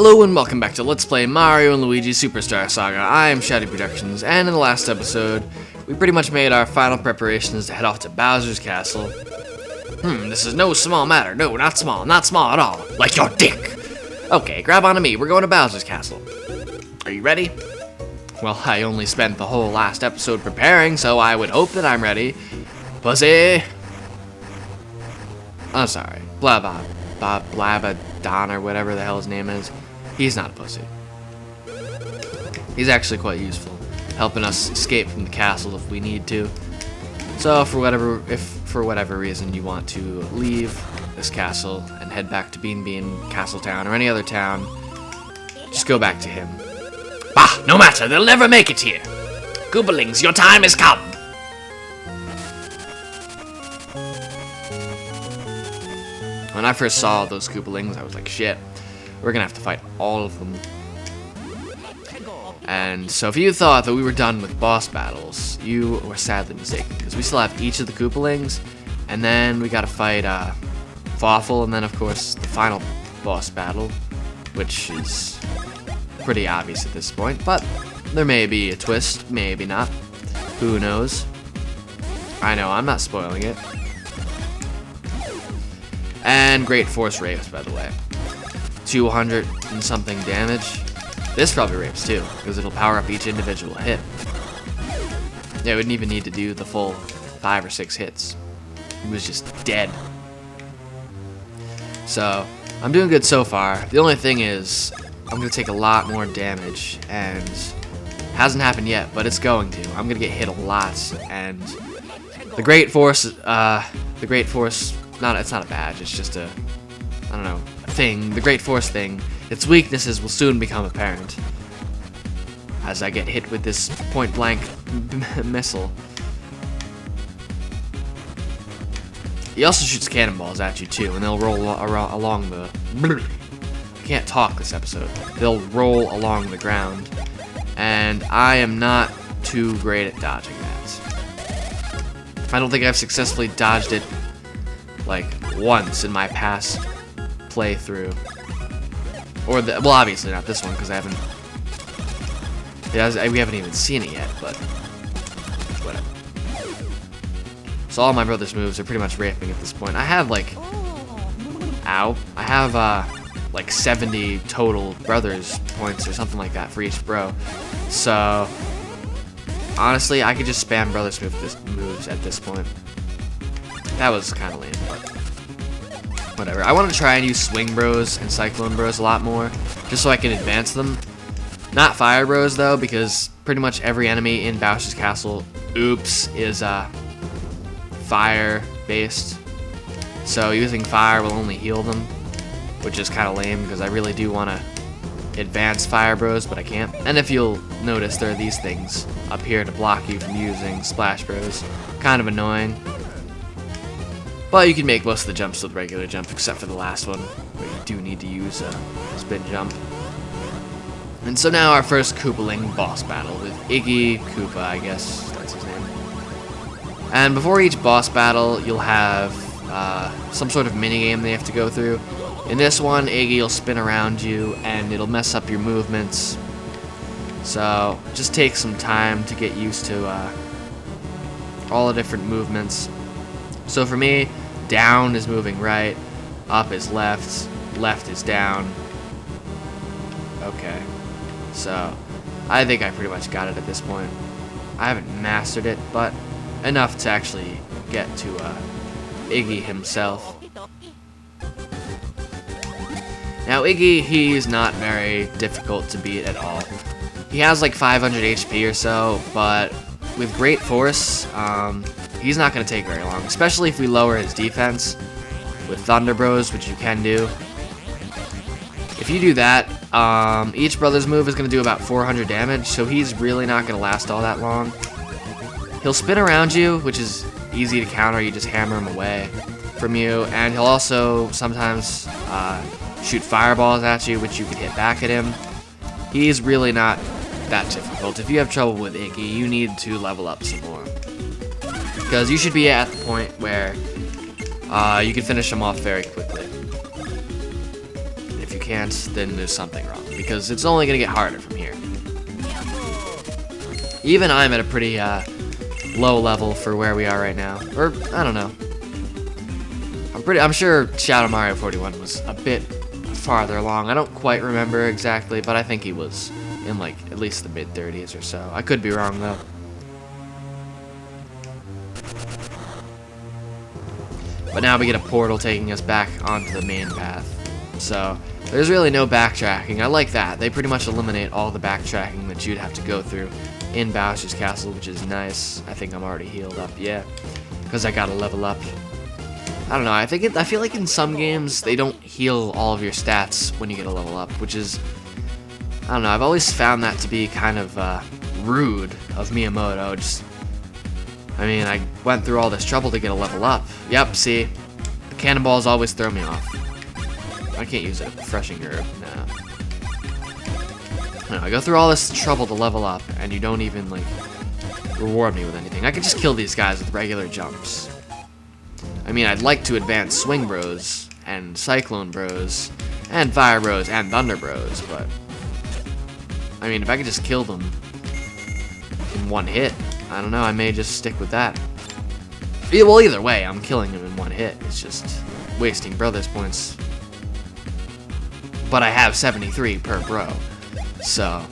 Hello and welcome back to Let's Play Mario and Luigi Superstar Saga. I am Shady Productions, and in the last episode, we pretty much made our final preparations to head off to Bowser's Castle. This is no small matter. No, not small at all. Like your dick! Okay, grab onto me, we're going to Bowser's Castle. Are you ready? Well, I only spent the whole last episode preparing, so I would hope that I'm ready. Pussy! I'm sorry. Blabadon or whatever the hell his name is. He's not a pussy. He's actually quite useful, helping us escape from the castle if we need to. So if for whatever reason you want to leave this castle and head back to Bean Bean Castle Town or any other town, just go back to him. Bah! No matter, they'll never make it here. Koopalings, your time has come. When I first saw those Koopalings, I was like, shit, we're gonna have to fight all of them. And so if you thought that we were done with boss battles, you were sadly mistaken, because we still have each of the Koopalings, and then we gotta fight Fawful, and then of course the final boss battle, which is pretty obvious at this point, but there may be a twist, maybe not. Who knows? I know, I'm not spoiling it. And Great Force Rapes, by the way. 200 and something damage. This probably rapes too, because it'll power up each individual hit. Yeah, it wouldn't even need to do the full 5 or 6 hits. It was just dead. So, I'm doing good so far. The only thing is, I'm going to take a lot more damage, and hasn't happened yet, but it's going to. I'm going to get hit a lot, and the Great Force, it's not a badge, it's just a, I don't know, a thing. The Great Force thing, its weaknesses will soon become apparent as I get hit with this point-blank missile. He also shoots cannonballs at you too, and they'll roll along the... I can't talk this episode. They'll roll along the ground, and I am not too great at dodging that. I don't think I've successfully dodged it like once in my past playthrough, or well, obviously not this one because we haven't even seen it yet. But whatever. So all my brother's moves are pretty much raping at this point. I have like, I have like 70 total brothers points or something like that for each bro. So honestly, I could just spam brothers moves at this point. That was kind of lame, but whatever. I want to try and use Swing Bros and Cyclone Bros a lot more, just so I can advance them. Not Fire Bros, though, because pretty much every enemy in Bowser's Castle, is fire-based. So using fire will only heal them, which is kind of lame, because I really do want to advance Fire Bros, but I can't. And if you'll notice, there are these things up here to block you from using Splash Bros. Kind of annoying. But you can make most of the jumps with regular jump, except for the last one, where you do need to use a spin jump. And so now our first Koopaling boss battle with Iggy Koopa, I guess that's his name. And before each boss battle, you'll have some sort of minigame they have to go through. In this one, Iggy will spin around you, and it'll mess up your movements. So just take some time to get used to all the different movements. So for me, down is moving right, up is left, left is down. Okay, so I think I pretty much got it at this point. I haven't mastered it, but enough to actually get to Iggy himself. Now Iggy, he's not very difficult to beat at all. He has like 500 HP or so, but with Great Force, he's not going to take very long, especially if we lower his defense with Thunder Bros, which you can do. If you do that, each brother's move is going to do about 400 damage, so he's really not going to last all that long. He'll spin around you, which is easy to counter. You just hammer him away from you, and he'll also sometimes shoot fireballs at you, which you can hit back at him. He's really not that difficult. If you have trouble with Iggy, you need to level up some more, because you should be at the point where you can finish him off very quickly. can't, then there's something wrong, because it's only gonna get harder from here. Even I'm at a pretty low level for where we are right now, or I don't know. I'm sure Shadow Mario 41 was a bit farther along. I don't quite remember exactly, but I think he was in like at least the mid-30s or so. I could be wrong though. But now we get a portal taking us back onto the main path. So there's really no backtracking. I like that. They pretty much eliminate all the backtracking that you'd have to go through in Bowser's Castle, which is nice. I think I'm already healed up, yeah, because I gotta level up. I don't know, I feel like in some games they don't heal all of your stats when you get a level up, which is, I don't know, I've always found that to be kind of rude of Miyamoto. I mean, I went through all this trouble to get a level up. Yep, see, the cannonballs always throw me off. I can't use a refreshing herb, nah. I go through all this trouble to level up, and you don't even, like, reward me with anything. I could just kill these guys with regular jumps. I mean, I'd like to advance Swing Bros, and Cyclone Bros, and Fire Bros, and Thunder Bros, but... I mean, if I could just kill them in one hit, I don't know, I may just stick with that. Yeah, well, either way, I'm killing them in one hit. It's just wasting Brothers points. But I have 73 per bro. So,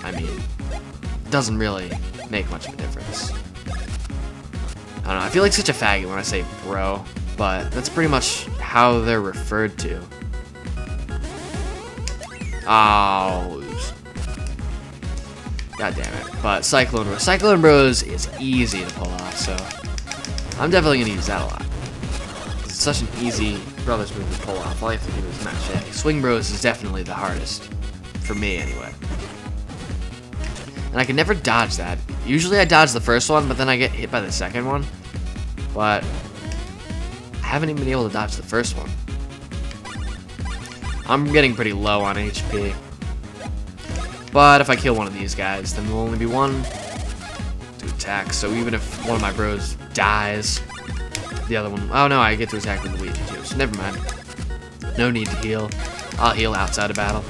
I mean, it doesn't really make much of a difference. I don't know, I feel like such a faggot when I say bro, but that's pretty much how they're referred to. Oh, oops. God damn it. But Cyclone Bros is easy to pull off, so I'm definitely going to use that a lot. It's such an easy Brothers move to pull off. All you have to do is match A. Swing Bros is definitely the hardest. For me, anyway. And I can never dodge that. Usually I dodge the first one, but then I get hit by the second one. But I haven't even been able to dodge the first one. I'm getting pretty low on HP. But if I kill one of these guys, then there'll only be one to attack. So even if one of my bros dies, the other one... Oh no, I get to attack with Luigi too, so never mind. No need to heal. I'll heal outside of battle.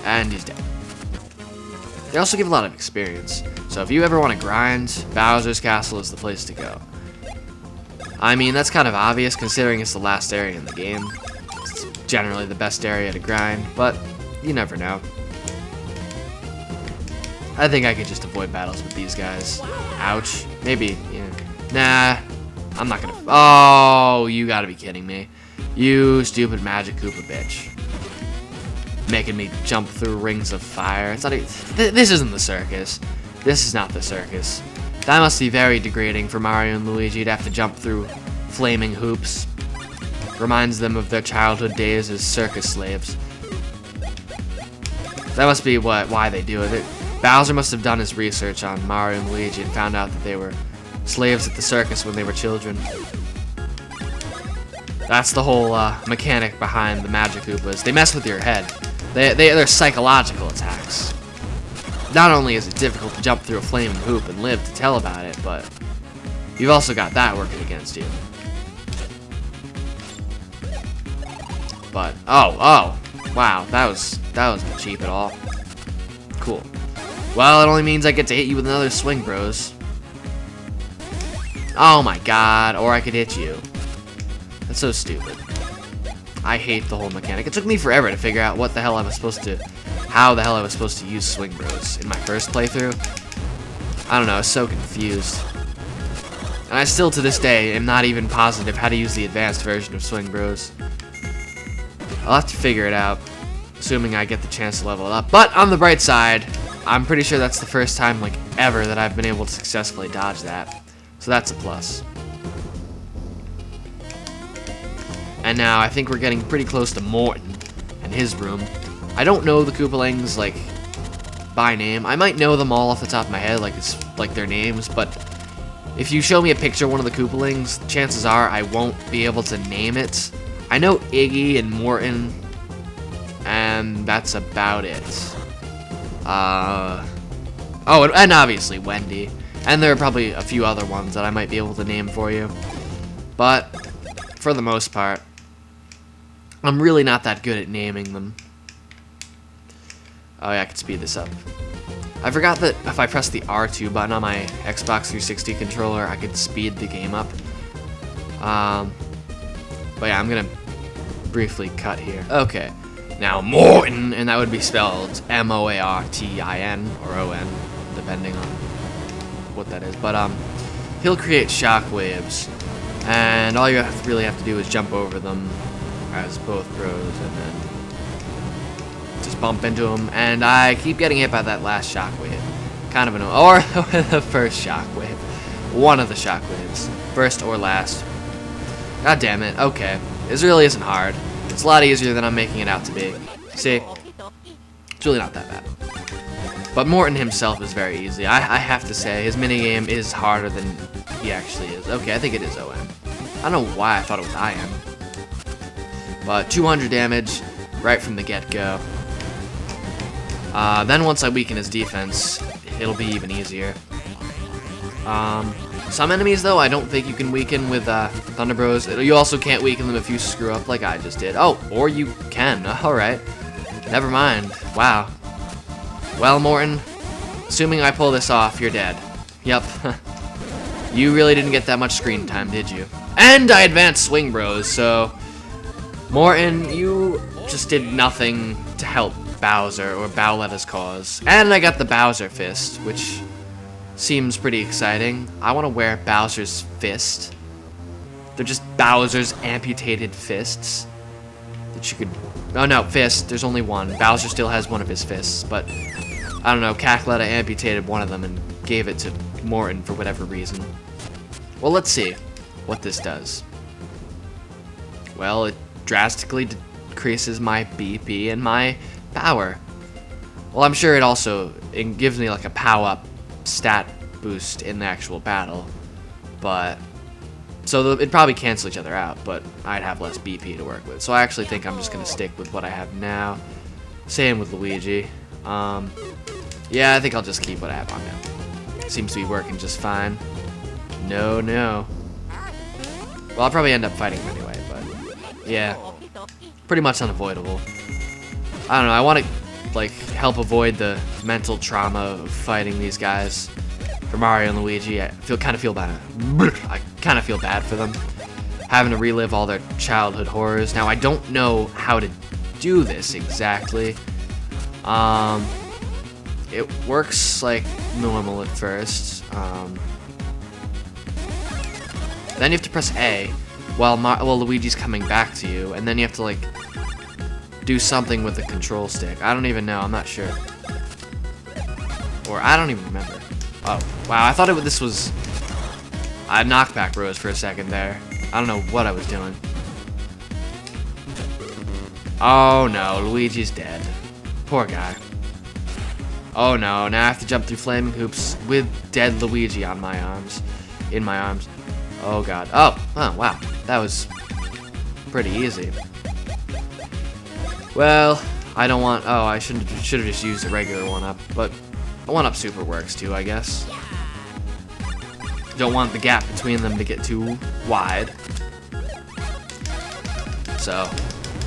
And he's dead. They also give a lot of experience, so if you ever want to grind, Bowser's Castle is the place to go. I mean, that's kind of obvious considering it's the last area in the game. It's generally the best area to grind, but you never know. I think I could just avoid battles with these guys. Ouch. Maybe, yeah. Nah, I'm not gonna... Oh, you gotta be kidding me. You stupid Magic Koopa bitch. Making me jump through rings of fire. It's not even, this isn't the circus. This is not the circus. That must be very degrading for Mario and Luigi to have to jump through flaming hoops. Reminds them of their childhood days as circus slaves. That must be why they do it. Bowser must have done his research on Mario and Luigi and found out that they were slaves at the circus when they were children. That's the whole mechanic behind the Magic Koopas. They mess with your head. They're psychological attacks. Not only is it difficult to jump through a flaming hoop and live to tell about it, but you've also got that working against you. But oh, wow, that wasn't cheap at all. Cool. Well, it only means I get to hit you with another Swing Bros. Oh my god, or I could hit you. That's so stupid. I hate the whole mechanic. It took me forever to figure out how the hell I was supposed to use Swing Bros in my first playthrough. I don't know, I was so confused. And I still, to this day, am not even positive how to use the advanced version of Swing Bros. I'll have to figure it out, assuming I get the chance to level it up. But on the bright side, I'm pretty sure that's the first time, like, ever that I've been able to successfully dodge that. So that's a plus. And now I think we're getting pretty close to Morton and his room. I don't know the Koopalings, like, by name. I might know them all off the top of my head, like it's like their names, but if you show me a picture of one of the Koopalings, chances are I won't be able to name it. I know Iggy and Morton, and that's about it. Oh, and obviously Wendy. And there are probably a few other ones that I might be able to name for you. But for the most part. I'm really not that good at naming them. Oh yeah, I can speed this up. I forgot that if I press the R2 button on my Xbox 360 controller, I could speed the game up. But yeah, I'm gonna briefly cut here. Okay, now Morton, and that would be spelled M-O-A-R-T-I-N or O-N, depending on what that is. But he'll create shockwaves, and all you really have to do is jump over them as both bros, and then just bump into him. And I keep getting hit by that last shockwave, kind of annoying. Or the first shockwave, one of the shockwaves, first or last. God damn it. Okay, this really isn't hard. It's a lot easier than I'm making it out to be. See, it's really not that bad. But Morton himself is very easy. I have to say, his minigame is harder than he actually is. Okay, I think it is OM. I don't know why I thought it was IM. But 200 damage right from the get-go. Then once I weaken his defense, it'll be even easier. Some enemies, though, I don't think you can weaken with Thunder Bros. You also can't weaken them if you screw up like I just did. Oh, or you can. Alright. Never mind. Wow. Well, Morton, assuming I pull this off, you're dead. Yep. You really didn't get that much screen time, did you? And I advanced Swing Bros, so... Morton, you just did nothing to help Bowser or Bowletta's cause. And I got the Bowser Fist, which seems pretty exciting. I want to wear Bowser's Fist. They're just Bowser's amputated fists that you could... Oh no, fist. There's only one. Bowser still has one of his fists, but I don't know. Cackletta amputated one of them and gave it to Morton for whatever reason. Well, let's see what this does. Well, it drastically decreases my BP and my power. Well, I'm sure it gives me like a power-up stat boost in the actual battle, but so it'd probably cancel each other out, but I'd have less BP to work with. So I actually think I'm just gonna stick with what I have now. Same with Luigi. Yeah, I think I'll just keep what I have on now. Seems to be working just fine. No. Well, I'll probably end up fighting him anyway, but yeah, pretty much unavoidable. I don't know. I want to like help avoid the mental trauma of fighting these guys. For Mario and Luigi, I kind of feel bad for them, having to relive all their childhood horrors. Now I don't know how to do this exactly. It works like normal at first. Then you have to press A while Luigi's coming back to you, and then you have to like do something with the control stick. I don't even know. I'm not sure. Or I don't even remember. Oh, wow. I thought this was... I knockback Rose for a second there. I don't know what I was doing. Oh no, Luigi's dead. Poor guy. Oh no, now I have to jump through flaming hoops with dead Luigi on my arms. In my arms. Oh god. Oh wow. That was pretty easy. Well, I don't want... Oh, I should have just used a regular 1-up, but a 1-up super works too, I guess. Don't want the gap between them to get too wide. So,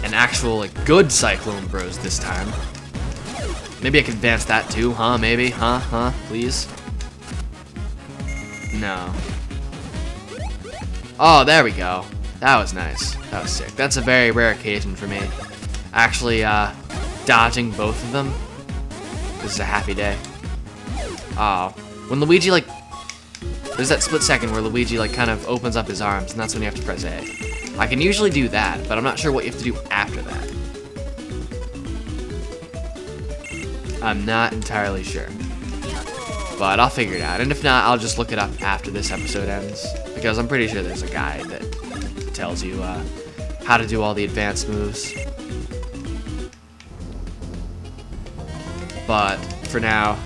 an actual, like, good Cyclone Bros this time. Maybe I can advance that too, huh? Maybe? Huh? Please? No. Oh, there we go. That was nice. That was sick. That's a very rare occasion for me. Actually, dodging both of them. This is a happy day. Oh. When Luigi, like... There's that split second where Luigi, like, kind of opens up his arms, and that's when you have to press A. I can usually do that, but I'm not sure what you have to do after that. I'm not entirely sure. But I'll figure it out. And if not, I'll just look it up after this episode ends. Because I'm pretty sure there's a guide that tells you how to do all the advanced moves. But for now,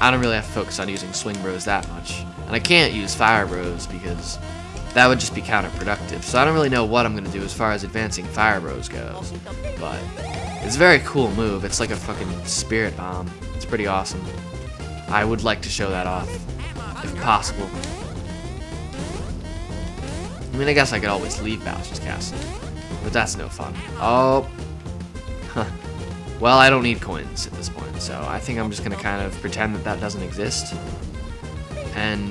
I don't really have to focus on using Swing Bros that much. And I can't use Fire Bros because that would just be counterproductive. So I don't really know what I'm going to do as far as advancing Fire Bros goes. But it's a very cool move. It's like a fucking Spirit Bomb. It's pretty awesome. I would like to show that off, if possible. I mean, I guess I could always leave Bowser's Castle, but that's no fun. Oh. Huh. Well, I don't need coins at this point, so I think I'm just going to kind of pretend that that doesn't exist. And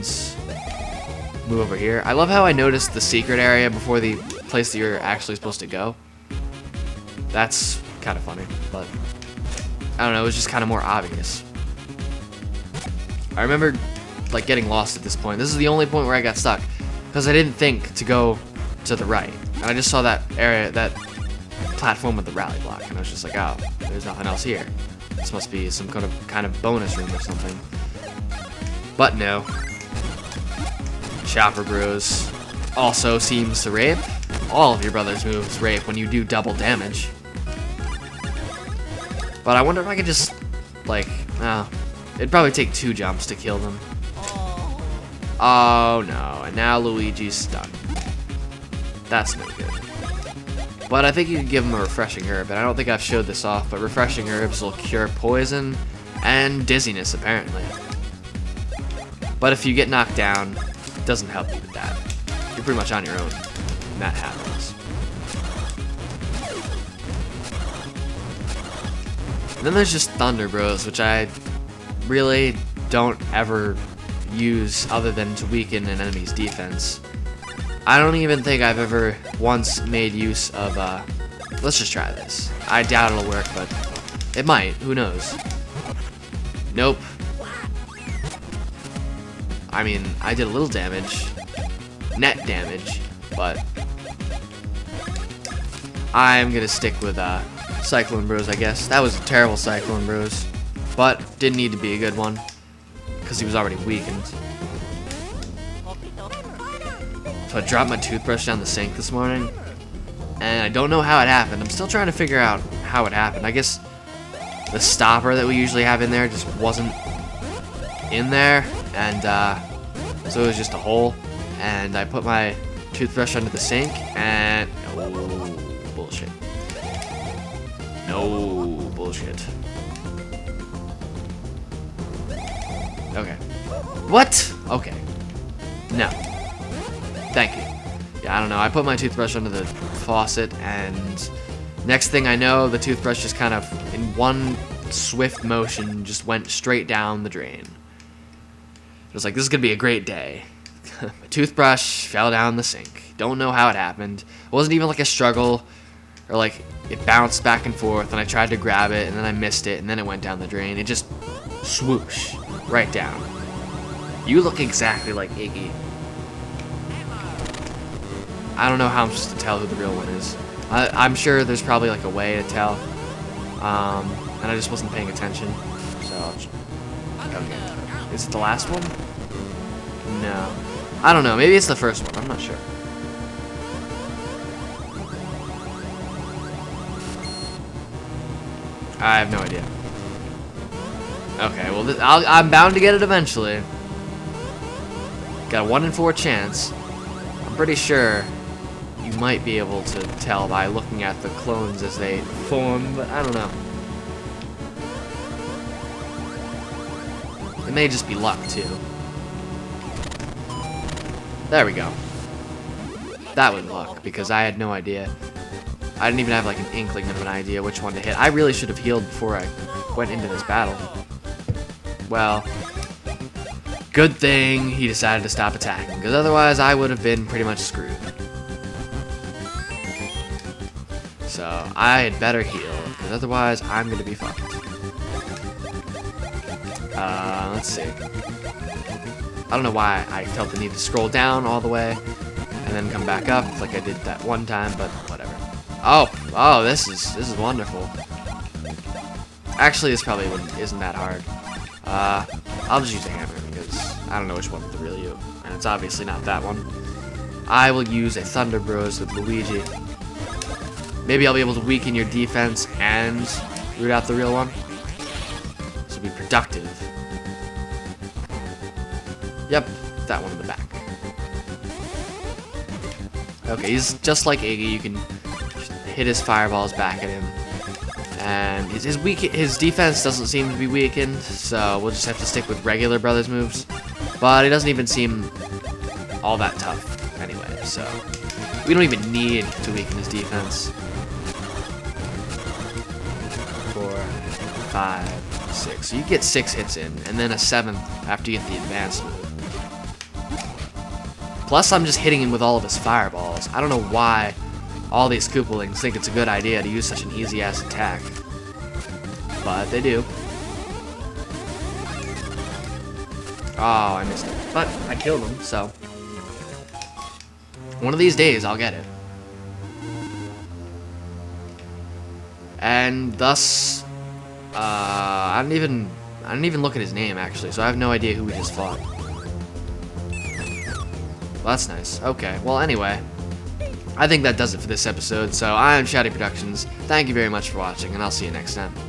move over here. I love how I noticed the secret area before the place that you're actually supposed to go. That's kind of funny, but I don't know, it was just kind of more obvious. I remember like getting lost at this point. This is the only point where I got stuck because I didn't think to go to the right. And I just saw that area, that platform with the rally block, and I was just like, oh, there's nothing else here. This must be some kind of bonus room or something. But no. Chopper Bros also seems to rape. All of your brother's moves rape when you do double damage. But I wonder if I could just, like, it'd probably take 2 jumps to kill them. Oh no, and now Luigi's stunned. That's no good. But I think you can give him a refreshing herb, and I don't think I've showed this off, but refreshing herbs will cure poison and dizziness, apparently. But if you get knocked down, it doesn't help you with that. You're pretty much on your own when that happens. And then there's just Thunder Bros, which I really don't ever use other than to weaken an enemy's defense. I don't even think I've ever once made use of, let's just try this. I doubt it'll work, but it might. Who knows? Nope. I mean, I did a little damage. Net damage, but I'm gonna stick with, Cyclone Bros, I guess. That was a terrible Cyclone Bros, but didn't need to be a good one, because he was already weakened. So I dropped my toothbrush down the sink this morning, and I don't know how it happened. I'm still trying to figure out how it happened. I guess the stopper that we usually have in there just wasn't in there, and so it was just a hole, and I put my toothbrush under the sink, and no bullshit. No bullshit. Okay. What? Okay. No. Thank you. Yeah, I don't know. I put my toothbrush under the faucet, and next thing I know, the toothbrush just kind of, in one swift motion, just went straight down the drain. It was like, this is going to be a great day. My toothbrush fell down the sink. Don't know how it happened. It wasn't even like a struggle, or like it bounced back and forth, and I tried to grab it, and then I missed it, and then it went down the drain. It just swoosh right down. You look exactly like Iggy. I don't know how I'm supposed to tell who the real one is. I'm sure there's probably like a way to tell, and I just wasn't paying attention. So, okay. Is it the last one? No. I don't know. Maybe it's the first one. I'm not sure. I have no idea. Okay, well, I'm bound to get it eventually. Got a 1 in 4 chance. I'm pretty sure you might be able to tell by looking at the clones as they form, but I don't know. It may just be luck, too. There we go. That was luck, because I had no idea. I didn't even have like an inkling of an idea which one to hit. I really should have healed before I went into this battle. Well, good thing he decided to stop attacking, because otherwise I would have been pretty much screwed. So I had better heal, because otherwise I'm going to be fucked. Let's see. I don't know why I felt the need to scroll down all the way and then come back up like I did that one time, but whatever. Oh, this is wonderful. Actually, this probably isn't that hard. I'll just use a hammer because I don't know which one's the real you, and it's obviously not that one. I will use a Thunder Bros with Luigi. Maybe I'll be able to weaken your defense and root out the real one. This will be productive. Yep, that one in the back. Okay, he's just like Iggy. You can hit his fireballs back at him. And his defense doesn't seem to be weakened, so we'll just have to stick with regular Brothers moves. But it doesn't even seem all that tough anyway, so We don't even need to weaken his defense. 4, 5, 6. So you get 6 hits in, and then a 7th after you get the advanced move. Plus, I'm just hitting him with all of his fireballs. I don't know why all these Koopalings think it's a good idea to use such an easy-ass attack. But they do. Oh, I missed it. But I killed him, so... one of these days, I'll get it. And thus... I didn't even look at his name, actually, so I have no idea who we just fought. Well, that's nice. Okay, well, anyway, I think that does it for this episode. So I am Shouty Productions. Thank you very much for watching, and I'll see you next time.